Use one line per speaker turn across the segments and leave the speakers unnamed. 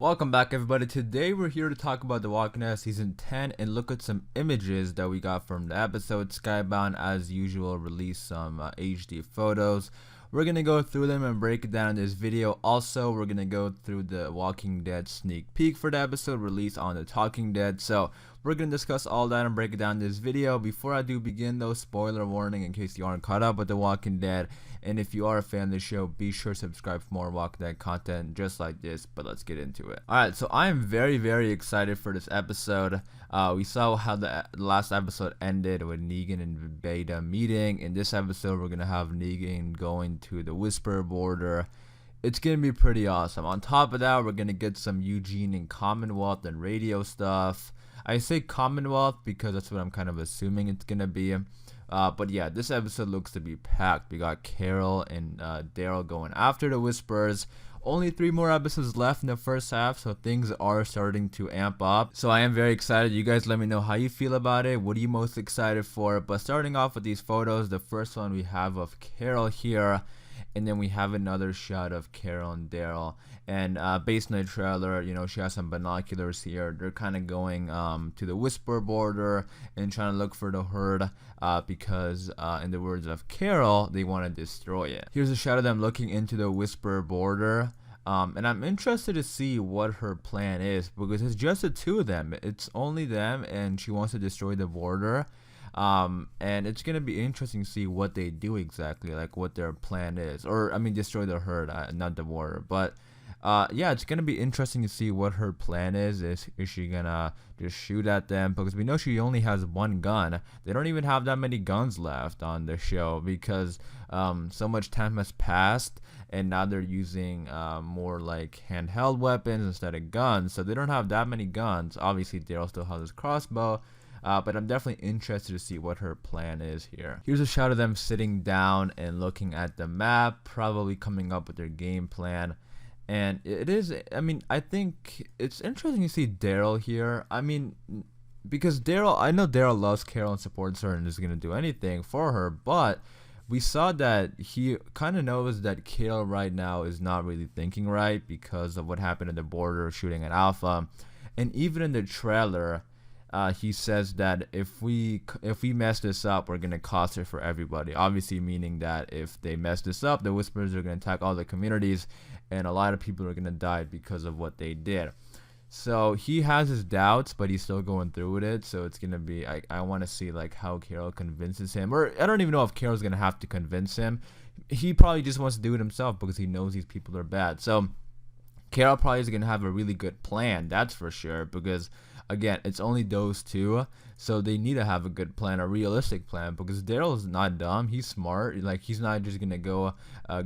Welcome back, everybody. Today we're here to talk about The Walking Dead Season 10 and look at some images that we got from the episode. Skybound, as usual, released some HD photos. We're going to go through them and break it down in this video. Also, we're going to go through the Walking Dead sneak peek for the episode released on The Talking Dead. So, we're going to discuss all that and break it down in this video. Before I do begin, though, spoiler warning in case you aren't caught up with The Walking Dead. And if you are a fan of the show, be sure to subscribe for more Walking Dead content just like this. But let's get into it. Alright, so I am very excited for this episode. We saw how the last episode ended with Negan and Beta meeting. In this episode, we're going to have Negan going to the Whisper border. It's going to be pretty awesome. On top of that, we're going to get some Eugene and Commonwealth and radio stuff. I say Commonwealth because that's what I'm kind of assuming it's going to be. But yeah, this episode looks to be packed. We got Carol and Daryl going after the Whispers. Only 3 more episodes left in the first half, so things are starting to amp up. So I am very excited. You guys let me know how you feel about it. What are you most excited for? But starting off with these photos, the first one we have of Carol here. And then we have another shot of Carol and Daryl. And based on the trailer, you know, she has some binoculars here. They're kind of going to the Whisper border and trying to look for the herd because, in the words of Carol, they want to destroy it. Here's a shot of them looking into the Whisper border. And I'm interested to see what her plan is because it's just the 2 of them. It's only them, and she wants to destroy the border. And it's gonna be interesting to see what they do exactly, like what their plan is, or I mean destroy the herd, not the border. But yeah, it's gonna be interesting to see what her plan is. Is she gonna just shoot at them? Because we know she only has 1 gun. They don't even have that many guns left on the show because so much time has passed, and now they're using more like handheld weapons instead of guns. So they don't have that many guns. Obviously, Daryl still has his crossbow. But I'm definitely interested to see what her plan is here. Here's a shot of them sitting down and looking at the map, probably coming up with their game plan. And it is, I mean, I think it's interesting to see Daryl here. I mean, because I know Daryl loves Carol and supports her and is going to do anything for her, but we saw that he kind of knows that Carol right now is not really thinking right because of what happened at the border shooting at Alpha. And even in the trailer, he says that if we mess this up, we're gonna cost it for everybody. Obviously, meaning that if they mess this up, the Whispers are gonna attack all the communities, and a lot of people are gonna die because of what they did. So he has his doubts, but he's still going through with it. So it's gonna be I want to see like how Carol convinces him, or I don't even know if Carol's gonna have to convince him. He probably just wants to do it himself because he knows these people are bad. So Carol probably is going to have a really good plan, that's for sure, because, again, it's only those 2, so they need to have a good plan, a realistic plan, because Daryl's not dumb, he's smart, like, he's not just going to go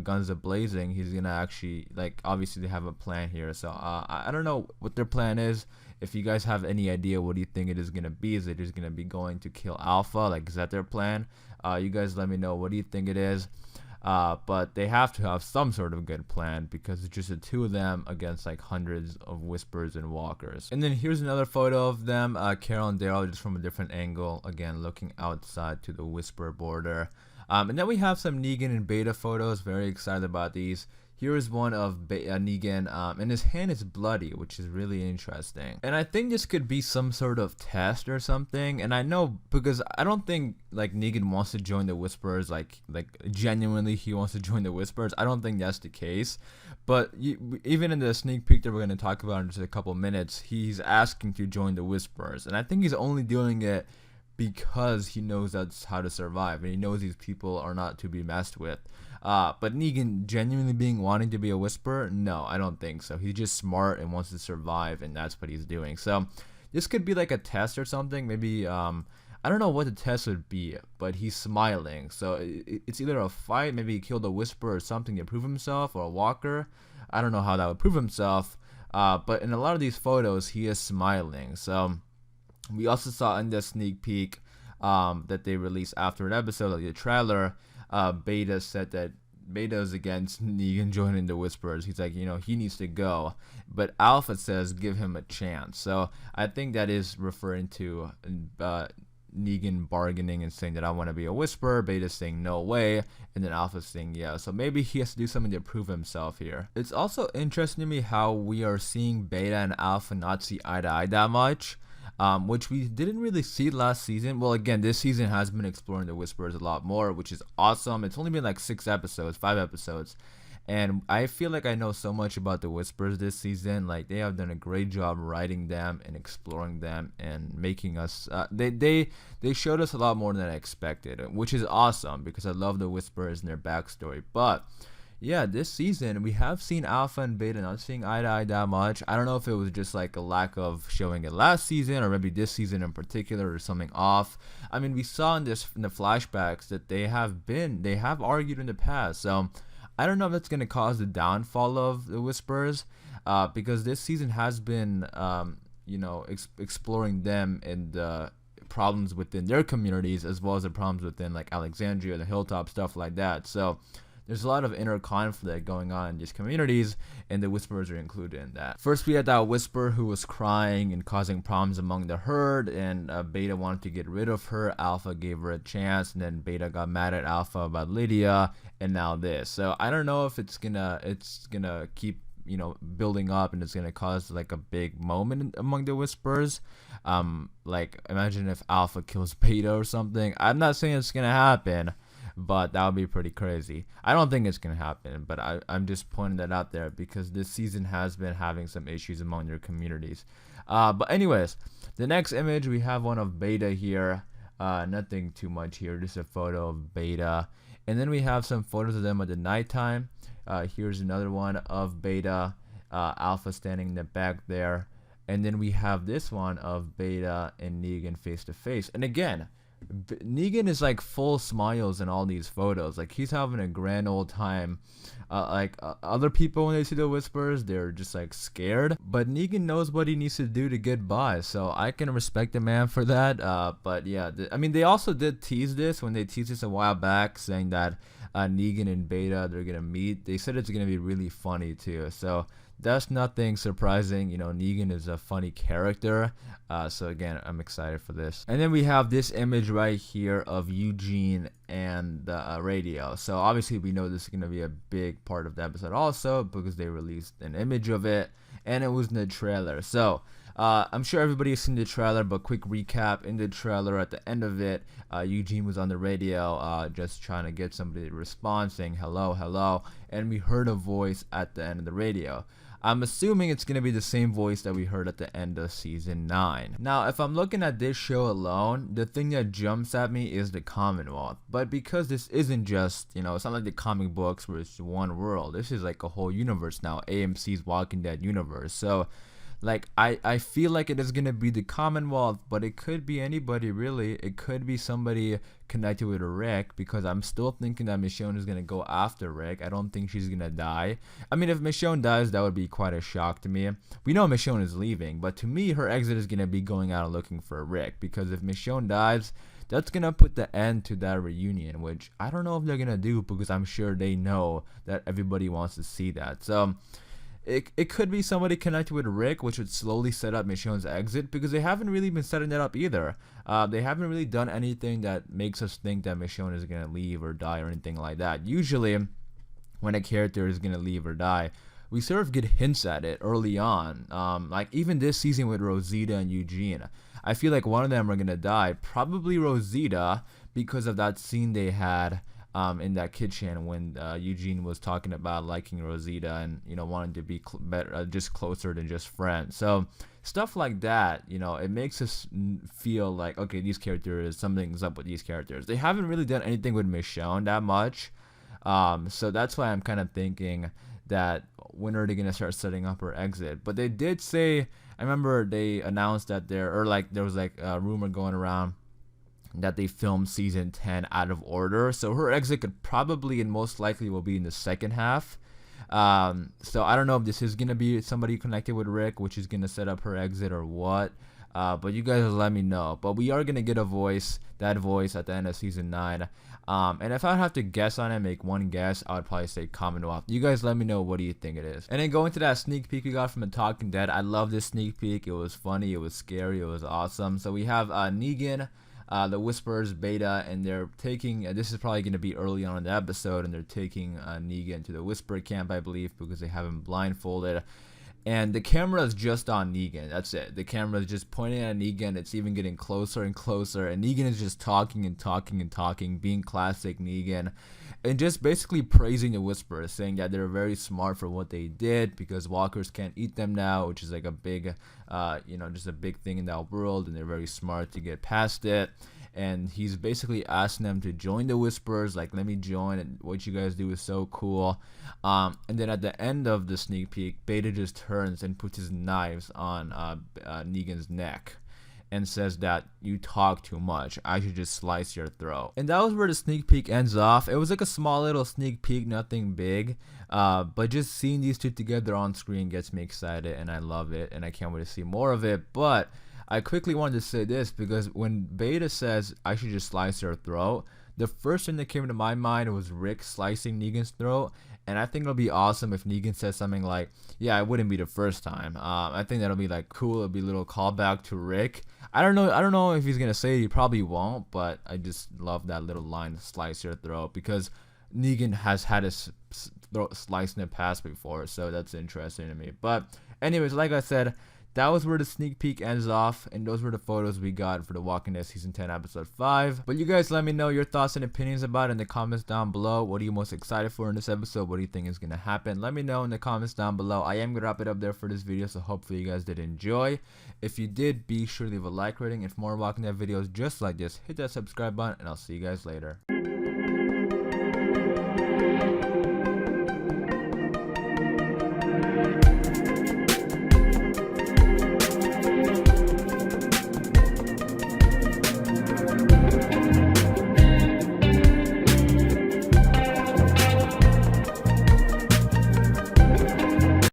guns a-blazing, he's going to actually, like, obviously they have a plan here, so I don't know what their plan is. If you guys have any idea, what do you think it is going to be? Is it just going to be going to kill Alpha? Like, is that their plan? You guys let me know. What do you think it is? But they have to have some sort of good plan because it's just the 2 of them against like hundreds of Whispers and Walkers. And then here's another photo of them, Carol and Daryl, just from a different angle, again looking outside to the Whisper border. And then we have some Negan and Beta photos. Very excited about these. Here is one of Negan, and his hand is bloody, which is really interesting. And I think this could be some sort of test or something. And I know because I don't think like Negan wants to join the Whisperers, like genuinely he wants to join the Whisperers. I don't think that's the case. But even in the sneak peek that we're going to talk about in just a couple minutes, he's asking to join the Whisperers. And I think he's only doing it because he knows that's how to survive, and he knows these people are not to be messed with. But Negan genuinely wanting to be a Whisperer? No, I don't think so. He's just smart and wants to survive, and that's what he's doing. So this could be like a test or something. Maybe I don't know what the test would be, but he's smiling. So it's either a fight, maybe he killed a Whisperer or something to prove himself, or a Walker. I don't know how that would prove himself. But in a lot of these photos, he is smiling. So we also saw in the sneak peek that they released after an episode, like the trailer, Beta said that Beta's against Negan joining the Whisperers. He's like, you know, he needs to go. But Alpha says give him a chance. So I think that is referring to Negan bargaining and saying that I want to be a Whisperer, Beta saying no way, and then Alpha saying yeah. So maybe he has to do something to prove himself here. It's also interesting to me how we are seeing Beta and Alpha not see eye to eye that much. Which we didn't really see last season. Well, again, this season has been exploring the Whisperers a lot more, which is awesome. It's only been like 5 episodes. And I feel like I know so much about the Whisperers this season. Like, they have done a great job writing them and exploring them and making us they showed us a lot more than I expected, which is awesome because I love the Whisperers and their backstory. But yeah, this season we have seen Alpha and Beta not seeing eye to eye that much. I don't know if it was just like a lack of showing it last season, or maybe this season in particular, or something off. I mean, we saw in the flashbacks that they have argued in the past. So I don't know if that's gonna cause the downfall of the Whisperers, because this season has been exploring them and the problems within their communities, as well as the problems within like Alexandria, the Hilltop, stuff like that. So there's a lot of inner conflict going on in these communities, and the Whisperers are included in that. First, we had that Whisperer who was crying and causing problems among the herd, and Beta wanted to get rid of her. Alpha gave her a chance, and then Beta got mad at Alpha about Lydia, and now this. So I don't know if it's gonna keep building up, and it's gonna cause like a big moment among the Whisperers. Like, imagine if Alpha kills Beta or something. I'm not saying it's gonna happen, but that would be pretty crazy. I don't think it's going to happen, but I'm just pointing that out there because this season has been having some issues among their communities. But anyways, the next image, we have one of Beta here. Nothing too much here, just a photo of Beta. And then we have some photos of them at the nighttime. Here's another one of Beta, Alpha standing in the back there. And then we have this one of Beta and Negan face to face. And again, Negan is like full smiles in all these photos. Like, he's having a grand old time. Other people, when they see the Whisperers, they're just like scared. But Negan knows what he needs to do to get by. So I can respect the man for that. But yeah, I mean, they also did tease this when they teased this a while back, saying that Negan and Beta, they're gonna meet. They said it's gonna be really funny too. So that's nothing surprising. Negan is a funny character. So again, I'm excited for this. And then we have this image right here of Eugene and the radio. So obviously we know this is going to be a big part of the episode also, because they released an image of it and it was in the trailer. So I'm sure everybody has seen the trailer, but quick recap. In the trailer, at the end of it, Eugene was on the radio just trying to get somebody to respond, saying hello, hello, and we heard a voice at the end of the radio. I'm assuming it's going to be the same voice that we heard at the end of season 9. Now, if I'm looking at this show alone, the thing that jumps at me is the Commonwealth. But because this isn't just, it's not like the comic books where it's one world. This is like a whole universe now, AMC's Walking Dead universe. So, like, I feel like it is going to be the Commonwealth, but it could be anybody, really. It could be somebody connected with Rick, because I'm still thinking that Michonne is going to go after Rick. I don't think she's going to die. I mean, if Michonne dies, that would be quite a shock to me. We know Michonne is leaving, but to me, her exit is going to be going out and looking for Rick, because if Michonne dies, that's going to put the end to that reunion, which I don't know if they're going to do, because I'm sure they know that everybody wants to see that. So It could be somebody connected with Rick, which would slowly set up Michonne's exit, because they haven't really been setting that up either. They haven't really done anything that makes us think that Michonne is going to leave or die or anything like that. Usually, when a character is going to leave or die, we sort of get hints at it early on. Like even this season with Rosita and Eugene, I feel like one of them are going to die. Probably Rosita, because of that scene they had in that kitchen when Eugene was talking about liking Rosita and wanting to be better, just closer than just friends. So stuff like that, it makes us feel like, okay, these characters, something's up with these characters. They haven't really done anything with Michonne that much, so that's why I'm kind of thinking that when are they gonna start setting up her exit? But they did say, I remember they announced that there was like a rumor going around that they filmed season 10 out of order, so her exit could probably and most likely will be in the second half. So I don't know if this is gonna be somebody connected with Rick, which is gonna set up her exit, or what. But you guys will let me know. But we are gonna get that voice at the end of season 9. And if I have to guess on it, make one guess, I would probably say Commonwealth. You guys let me know, what do you think it is? And then going to that sneak peek we got from The Talking Dead, I love this sneak peek. It was funny, it was scary, it was awesome. So we have Negan the Whisperers, Beta, and they're taking. This is probably going to be early on in the episode, and they're taking Negan to the Whisper camp, I believe, because they have him blindfolded. And the camera is just on Negan. That's it. The camera is just pointing at Negan. It's even getting closer and closer. And Negan is just talking and talking and talking, being classic Negan. And just basically praising the Whisperers, saying that they're very smart for what they did because walkers can't eat them now, which is like a big, just a big thing in that world. And they're very smart to get past it. And he's basically asking them to join the Whisperers, like, let me join, and what you guys do is so cool. And then at the end of the sneak peek, Beta just turns and puts his knives on Negan's neck and says that you talk too much, I should just slice your throat. And that was where the sneak peek ends off. It was like a small little sneak peek, nothing big, but just seeing these two together on screen gets me excited, and I love it, and I can't wait to see more of it. But I quickly wanted to say this because when Beta says I should just slice her throat, the first thing that came to my mind was Rick slicing Negan's throat. And I think it'll be awesome if Negan says something like, yeah, it wouldn't be the first time. I think that'll be like cool. It'll be a little callback to Rick. I don't know if he's gonna say it. He probably won't, but I just love that little line, slice your throat, because Negan has had his throat sliced in the past before, so that's interesting to me. But anyways, like I said, that was where the sneak peek ends off, and those were the photos we got for The Walking Dead Season 10, Episode 5. But you guys let me know your thoughts and opinions about it in the comments down below. What are you most excited for in this episode? What do you think is going to happen? Let me know in the comments down below. I am going to wrap it up there for this video, so hopefully you guys did enjoy. If you did, be sure to leave a like rating. And for more Walking Dead videos just like this, hit that subscribe button, and I'll see you guys later.